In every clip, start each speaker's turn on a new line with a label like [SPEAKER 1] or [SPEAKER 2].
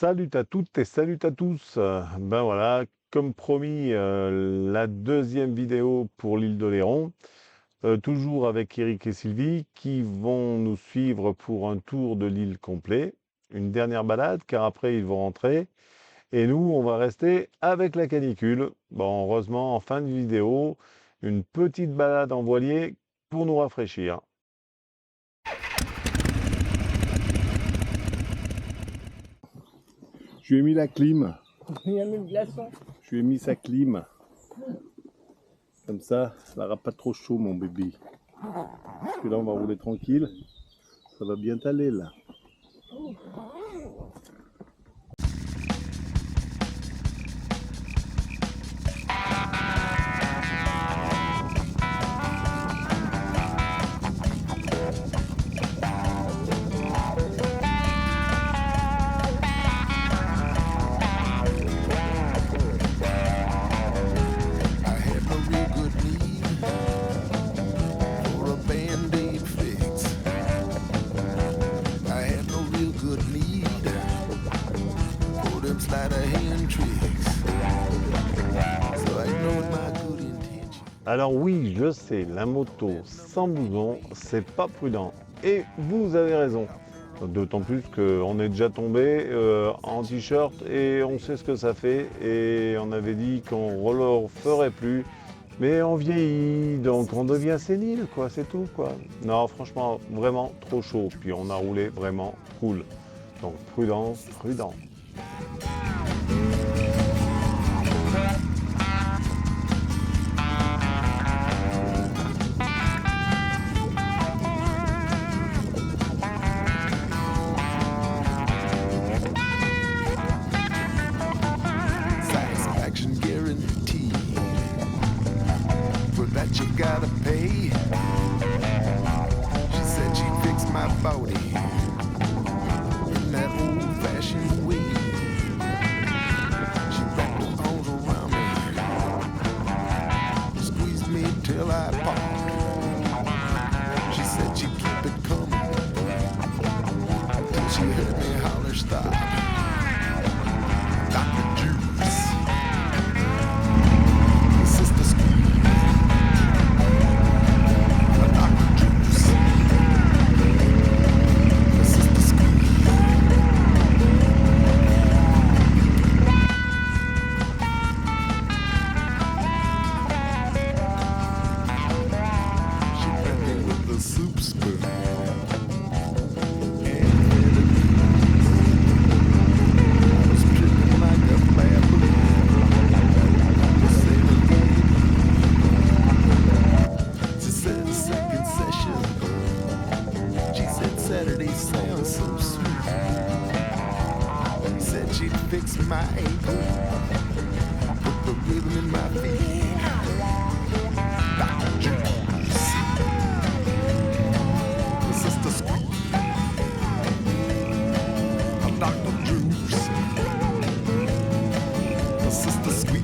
[SPEAKER 1] Salut à toutes et salut à tous. Ben voilà, comme promis, la deuxième vidéo pour l'île d'Oléron, toujours avec Eric et Sylvie qui vont nous suivre pour un tour de l'île complet, une dernière balade car après ils vont rentrer et nous on va rester avec la canicule. Bon, heureusement en fin de vidéo, une petite balade en voilier pour nous rafraîchir. Je lui ai mis la clim.
[SPEAKER 2] Il a mis le glaçon.
[SPEAKER 1] Je lui ai mis sa clim. Comme ça n'aura pas trop chaud, mon bébé. Parce que là, on va rouler tranquille. Ça va bien t'aller, là. Alors oui, je sais, la moto sans blouson, c'est pas prudent. Et vous avez raison. D'autant plus qu'on est déjà tombé en t-shirt et on sait ce que ça fait. Et on avait dit qu'on ne le ferait plus. Mais on vieillit, donc on devient sénile, quoi, c'est tout, quoi. Non, franchement, vraiment trop chaud. Puis on a roulé vraiment cool. Donc prudence, prudent.
[SPEAKER 3] You gotta pay. She said she'd fix my body in that old-fashioned way. She wrapped her arms around me, squeezed me till I popped. She said she'd keep it coming till she heard me holler stop. Dr. Juice, Sister Squeeze. Saturday sounds so sweet. Said she'd fix my ankle, put the rhythm in my feet. Dr. Juice, Sister Squeeze, Dr. Juice, Sister Squeeze.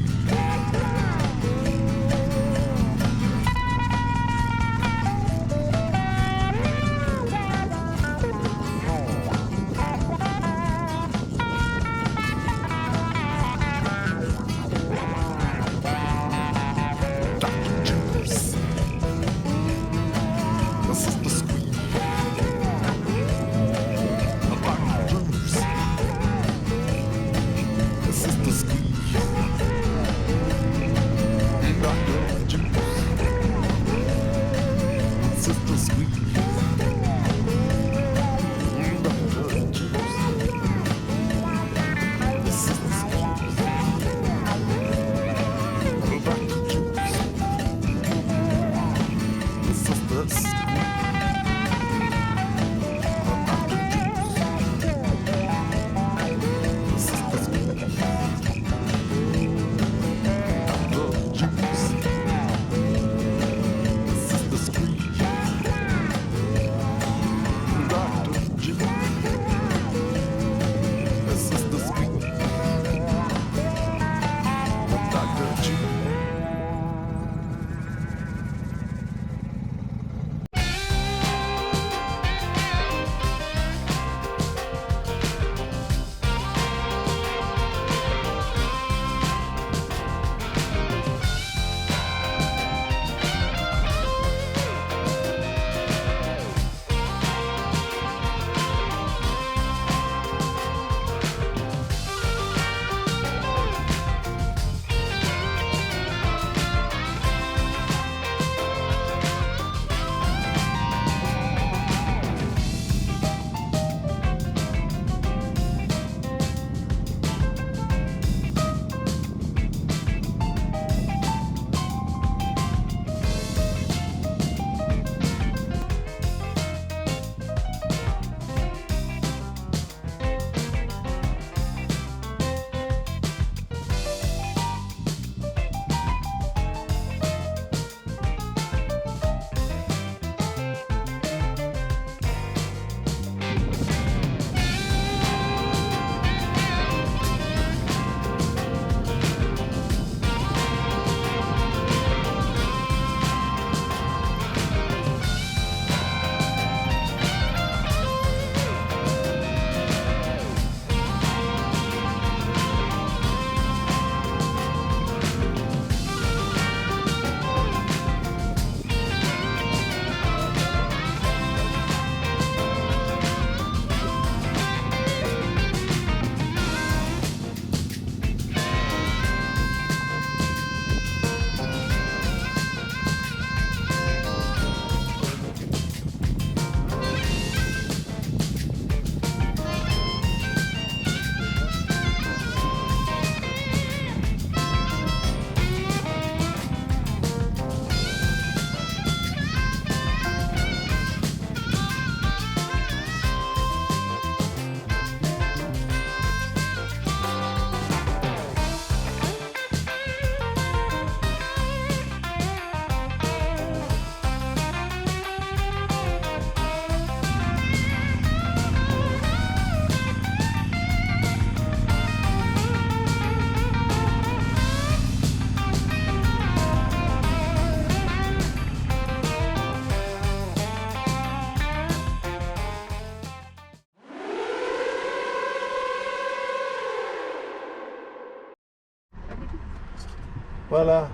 [SPEAKER 1] Voilà,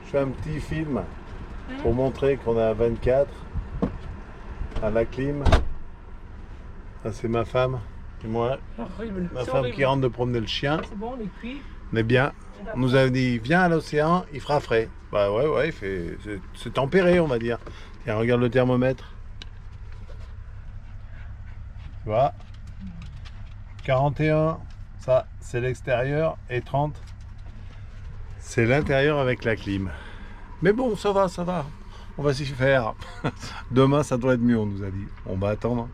[SPEAKER 1] je fais un petit film pour montrer qu'on est à 24 à la clim. Ça c'est ma femme et moi.
[SPEAKER 2] Horrible.
[SPEAKER 1] Ma
[SPEAKER 2] C'est
[SPEAKER 1] femme
[SPEAKER 2] horrible.
[SPEAKER 1] qui rentre de promener le chien.
[SPEAKER 2] C'est bon, on est cuit.
[SPEAKER 1] On est bien. On nous a dit viens à l'océan, il fera frais. Bah ouais, c'est tempéré on va dire. Tiens, regarde le thermomètre. Tu vois 41, ça c'est l'extérieur et 30 c'est l'intérieur avec la clim. Mais bon, ça va. On va s'y faire. Demain ça doit être mieux, on nous a dit. On va attendre.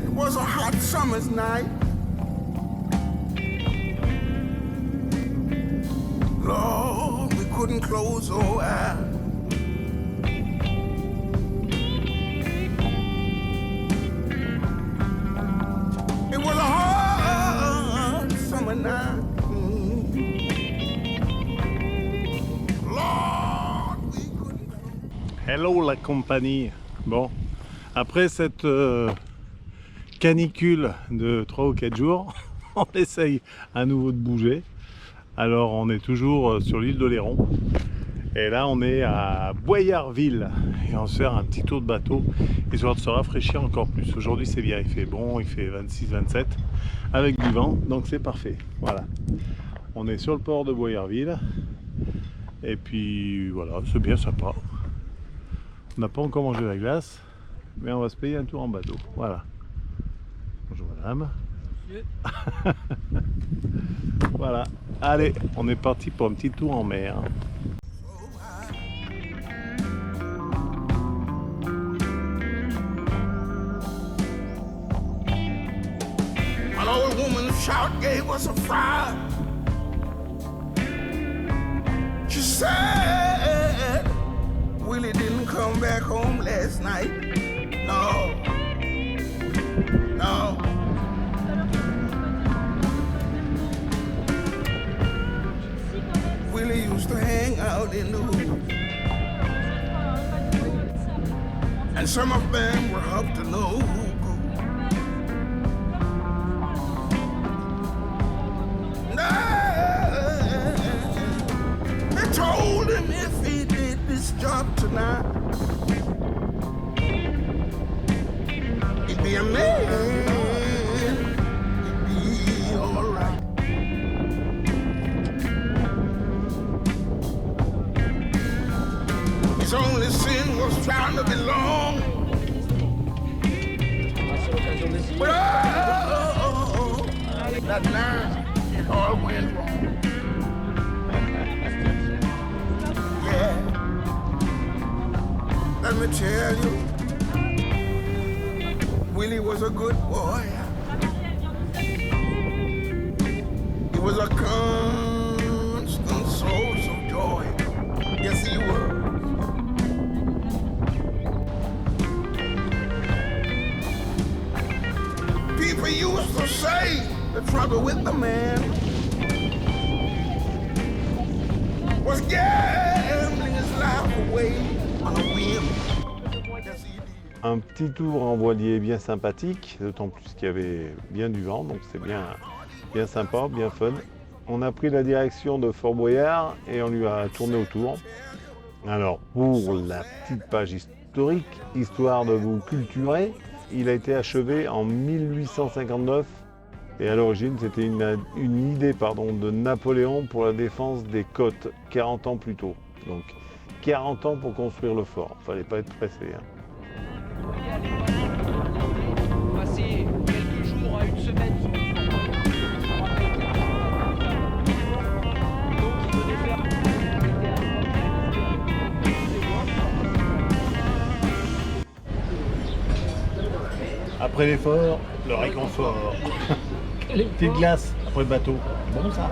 [SPEAKER 3] It was a hot summer's night. Lord, we couldn't close our eyes. It was a hot summer night. Lord, we couldn't.
[SPEAKER 1] Hello la compagnie. Bon, après cette canicule de 3 ou 4 jours, on essaye à nouveau de bouger. Alors on est toujours sur l'île d'Oléron. Et là on est à Boyarville. Et on se fait un petit tour de bateau, histoire de se rafraîchir encore plus. Aujourd'hui c'est bien, il fait bon, il fait 26-27 avec du vent, donc c'est parfait. Voilà. On est sur le port de Boyarville. Et puis voilà, c'est bien sympa. On n'a pas encore mangé la glace, mais on va se payer un tour en bateau. Voilà. Bonjour madame. Voilà. Allez, on est parti pour un petit tour en mer.
[SPEAKER 3] An old woman's shout gave us a fright. She said Willie didn't come back home last night. No. Willie used to hang out in the hood, and some of them were up to no good. They told him if he did this job tonight, he'd be a man, he'd be alright. His only sin was trying to belong. But oh, that night it all went wrong. Yeah, let me tell you, Willie was a good boy. He was a constant source of joy. Yes, he was. People used to say the trouble with the man was gambling his life away on a whim. Yes, he did.
[SPEAKER 1] Un petit tour en voilier bien sympathique, d'autant plus qu'il y avait bien du vent, donc c'est bien sympa, bien fun. On a pris la direction de Fort Boyard et on lui a tourné autour. Alors, pour la petite page historique, histoire de vous culturer, il a été achevé en 1859 et à l'origine c'était une idée de Napoléon pour la défense des côtes 40 ans plus tôt. Donc 40 ans pour construire le fort, fallait pas être pressé.
[SPEAKER 2] Passer quelques jours à une semaine.
[SPEAKER 1] Après l'effort, le réconfort. Petite glace après le bateau. Bon ça.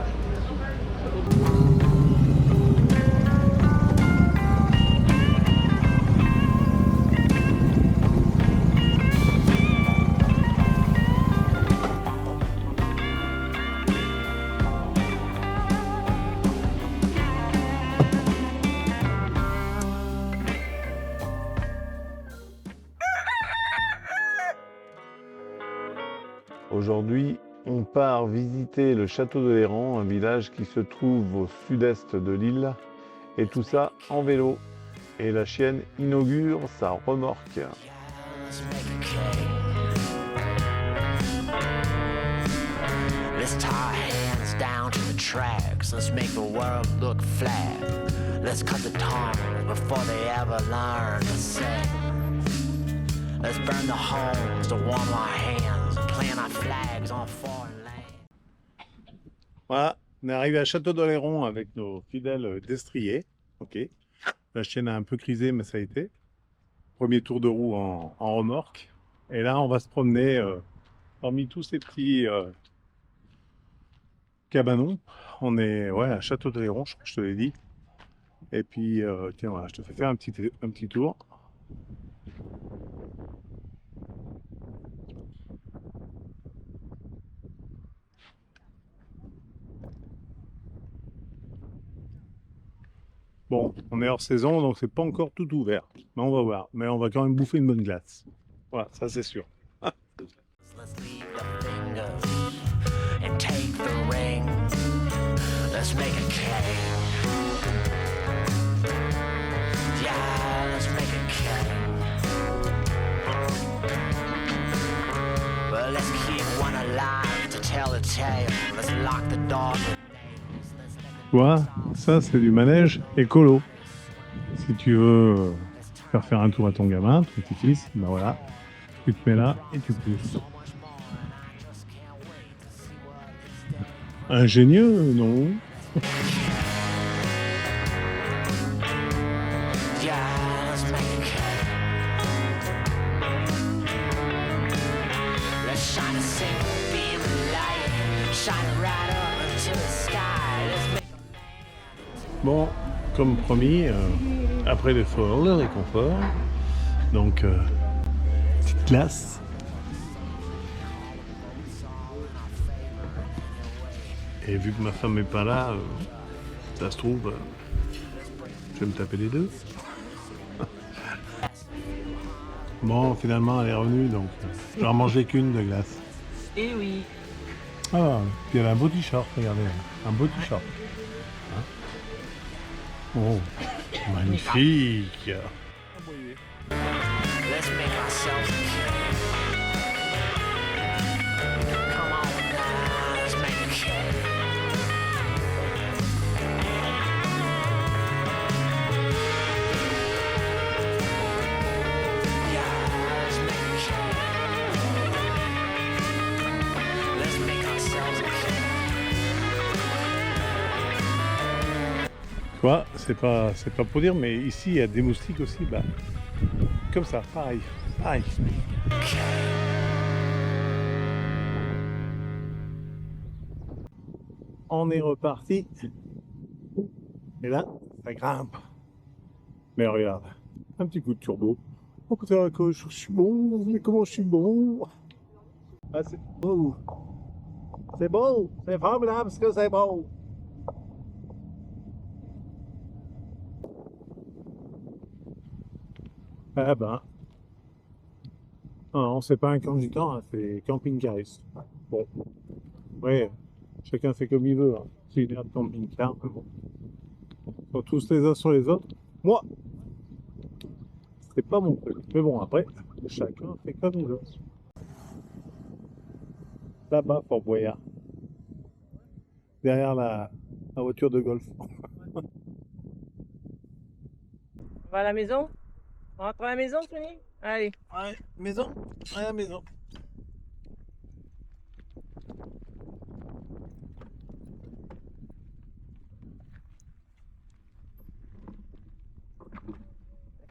[SPEAKER 1] Aujourd'hui, on part visiter le château de l'Héran, un village qui se trouve au sud-est de l'île, et tout ça en vélo. Et la chienne inaugure sa remorque.
[SPEAKER 2] Let's tie our hands down to the tracks. Let's make the world look flat. Let's cut the tongue before they ever learn to sing. Let's burn the homes to warm our hands. Plant our flags on foreign land.
[SPEAKER 1] Voilà, on est arrivé à Château d'Oléron avec nos fidèles destriers. Ok. La chienne a un peu crisé, mais ça a été. Premier tour de roue en remorque. Et là, on va se promener parmi tous ces petits cabanons. On est à Château d'Oléron, je crois que je te l'ai dit. Et puis, tiens, voilà, je te fais faire un petit tour. Bon, on est hors saison, donc c'est pas encore tout ouvert. Mais on va voir. Mais on va quand même bouffer une bonne glace. Voilà, ça c'est sûr.
[SPEAKER 2] Let's leave the fingers and take the ring. Let's make a king. Yeah, let's make a king. Well, let's keep one alive to tell the tale. Let's lock the door.
[SPEAKER 1] Tu vois, ça c'est du manège écolo. Si tu veux faire un tour à ton gamin, ton petit-fils, ben voilà, tu te mets là et tu pousses. Ingénieux, non?
[SPEAKER 2] Yeah, let's make a king. Let's shine a single beam of light. Shine it right up into the sky. Let's make
[SPEAKER 1] Bon, comme promis, après l'effort, le réconfort. Donc, petite glace. Et vu que ma femme n'est pas là, ça se trouve, je vais me taper les deux. Bon, finalement, elle est revenue, donc j'en mangeais qu'une de glace.
[SPEAKER 4] Eh oui.
[SPEAKER 1] Ah, puis elle a un beau t-shirt, regardez, un beau t-shirt. Hein? Oh, magnifique!
[SPEAKER 2] Let's make ourselves a king. Come on now, let's make a king. Yeah, let's make a king. Let's make ourselves a king.
[SPEAKER 1] Tu vois, c'est pas pour dire, mais ici, il y a des moustiques aussi, bah, comme ça, pareil. On est reparti. Et là, ça grimpe. Mais regarde, un petit coup de turbo. Oh putain, que je suis bon, mais comment je suis bon. Ah, c'est beau. C'est beau, c'est formidable ce que c'est beau. Ah ben. Non, c'est pas un camp gitan, hein, c'est camping-cariste. Bon. Ouais, chacun fait comme il veut. Hein. S'il est un camping-car, mais bon. Ils sont tous les uns sur les autres. Moi, c'est pas mon truc. Mais bon, après, chacun fait comme il veut. Là-bas, Fort Boyard. Derrière la voiture de golf.
[SPEAKER 4] On va à la maison? On rentre à la maison, Tony? Allez.
[SPEAKER 1] Ouais, maison. Ouais, la maison.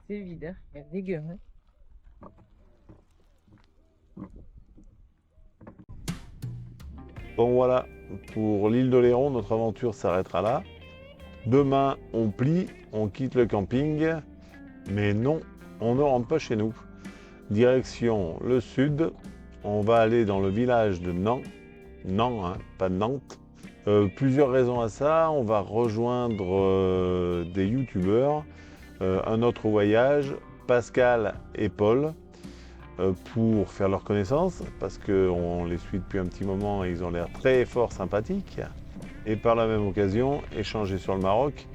[SPEAKER 4] C'est vide, hein? Il y a dégueu, hein?
[SPEAKER 1] Bon voilà, pour l'île d'Oléron, notre aventure s'arrêtera là. Demain, on plie, on quitte le camping, mais non, on ne rentre pas chez nous. Direction le sud, on va aller dans le village de Nantes, hein, pas Nantes. Plusieurs raisons à ça, on va rejoindre des youtubeurs, un autre voyage, Pascal et Paul, pour faire leur connaissance, parce qu'on les suit depuis un petit moment et ils ont l'air très fort sympathiques. Et par la même occasion, échanger sur le Maroc,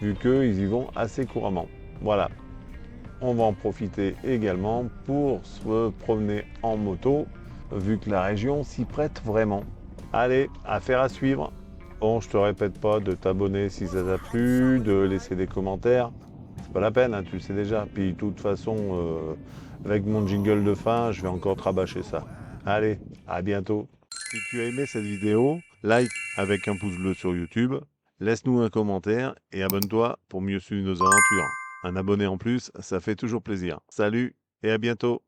[SPEAKER 1] vu qu'ils y vont assez couramment. Voilà. On va en profiter également pour se promener en moto, vu que la région s'y prête vraiment. Allez, affaire à suivre. Bon, je te répète pas de t'abonner si ça t'a plu, de laisser des commentaires. C'est pas la peine, hein, tu le sais déjà. Puis de toute façon, avec mon jingle de fin, je vais encore te rabâcher ça. Allez, à bientôt. Si tu as aimé cette vidéo, like avec un pouce bleu sur YouTube, laisse-nous un commentaire et abonne-toi pour mieux suivre nos aventures. Un abonné en plus, ça fait toujours plaisir. Salut et à bientôt.